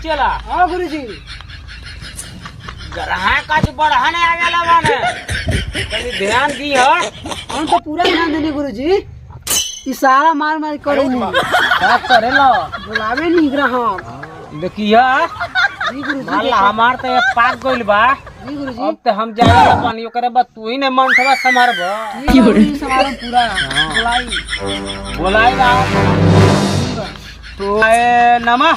चला हाँ गुरुजी ग्रह का जो बढ़ाने आ गया माने कभी ध्यान दी हो। हम तो पूरा ध्यान देने गुरुजी इशारा मार मार करे नहीं क्या करे लो बुलावे नहीं ग्राहक देखिया जी गुरुजी माला हमार तो ये पाक गइल बा। जी गुरुजी अब तो हम जाएगा पानी करे बस तू ही ने मन थोड़ा संभारबो। जी गुरुजी समारोह पूरा बुलाई बोलाई बा तो ए नमा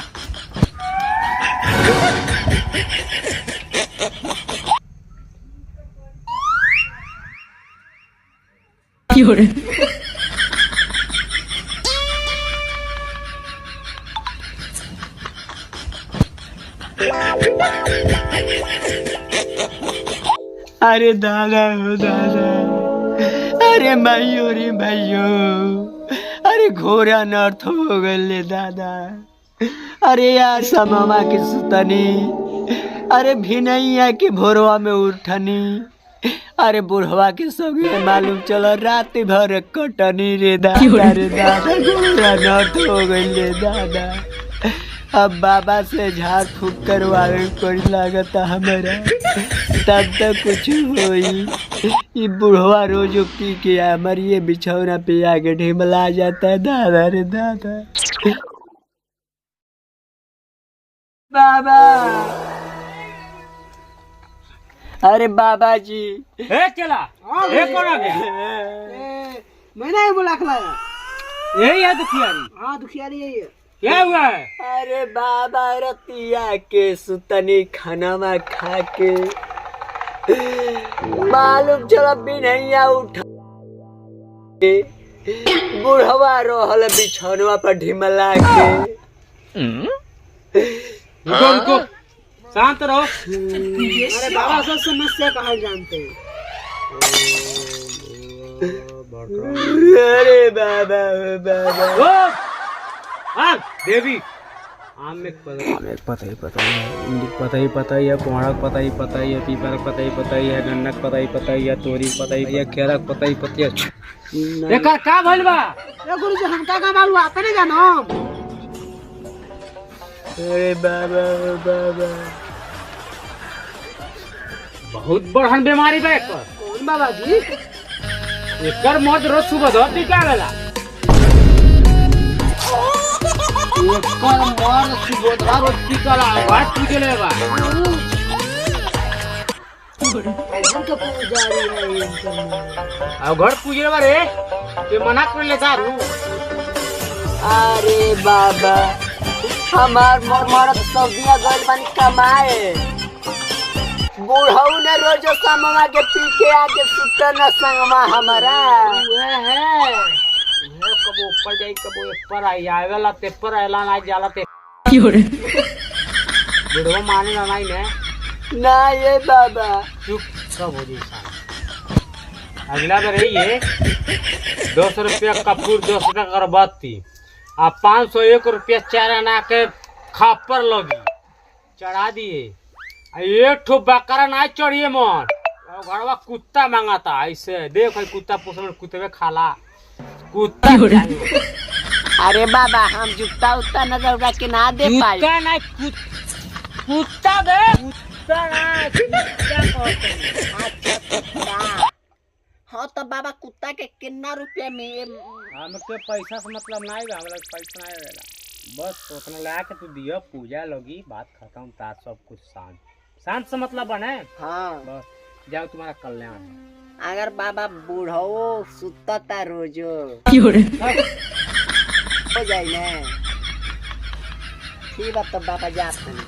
अरे दादा हो दादा, अरे भाइयों रे भाइयों, अरे घोर अनर्थ हो गए दादा। अरे यार सममा की सुतनी, अरे भिनैया के भोरवा में उठनी, अरे बुढ़वा के संगे मालूम चलो रात भर कटनी रे दादा रे दादा। घोर अनर्थ हो गई रे दादा। अब बाबा से झाड़ फूक करवावे कोई लागता हमारा, तब तक कुछ होई। ये बुढ़वा रोज पी के हमारी ये बिछौना पे आके ढिमला जाता है दादा रे दादा। बाबा, अरे बाबा जी। ए चला ए कौन आ गया? मैं नहीं बुला खलाया यही है दुखियारी। हाँ दुखियारी यही है। क्या हुआ है? अरे बाबा रतिया के सुतनी खाना खा के मालूम चला बिनैया उठा के बुढ़वा रहल बिछौनवा पर ढिमला के। रुको शांत रहो। अरे बाबा सब समस्या कहाँ जानते हैं। अरे बाबा बाबा हाँ देवी आम में पता ही पता ही है, कोहड़क पता ही है, पीपल पता ही है, गन्नक पता ही है, तोरी पता ही है, केरक पता ही है। एकर का भइल बा? ए गुरुजी हमका का मालूम आपे नहीं जानो। अरे बाबा बाबा बहुत बड़हन बीमारी बा एकर। कौन बाबा जी? एकर मौत रोज सुबह धरती का गला। एकर मौत सुबह रोज की कला बात पूछे ले बा। घर का पुजारी है इनका। अब घर पूजे बा रे ते मना कर ले दारू। अरे बाबा हमार मरत सब्जियां गल बनी कमाए, बुढ़ऊ ने रोज समवा के पी के आके सुतन संगमा हमारा। कबो ऊपर जाई कबो ऊपर आई आवेला ते पर आला ना जाला ते बुढ़वा माने ना नहीं ने ना ये बाबा चुप सब हो जी साला। अगला बार ये 200 रुपया कपूर 200 रुपया अगरबत्ती आ 501 रुपया चाराना के खापर लगी चढ़ा दिए। एक ठो बकरा ना चढ़िए मन घरवा कुत्ता मांगाता ऐसे देख कुत्ता पोसल कुत्ते खाला कुत्ता। अरे बाबा हम जूता उता नजर के ना दे पाई। कुत्ता ना कुत्ता बे कुत्ता ना कुत्ता। हाँ तो बाबा कुत्ता के कितना रुपया में? हमके पैसा से मतलब नहीं बा, हमरा पैसा नहीं रहेला। बस उतना ला के तू दियो पूजा लगी बात खत्म ता सब कुछ शांत शांत से मतलब बने। हाँ बस जाओ तुम्हारा कल्याण। अगर बाबा बूढ़ो सुतता रोजो हो जाए ना ठीक बात। तो बाबा जाते हैं।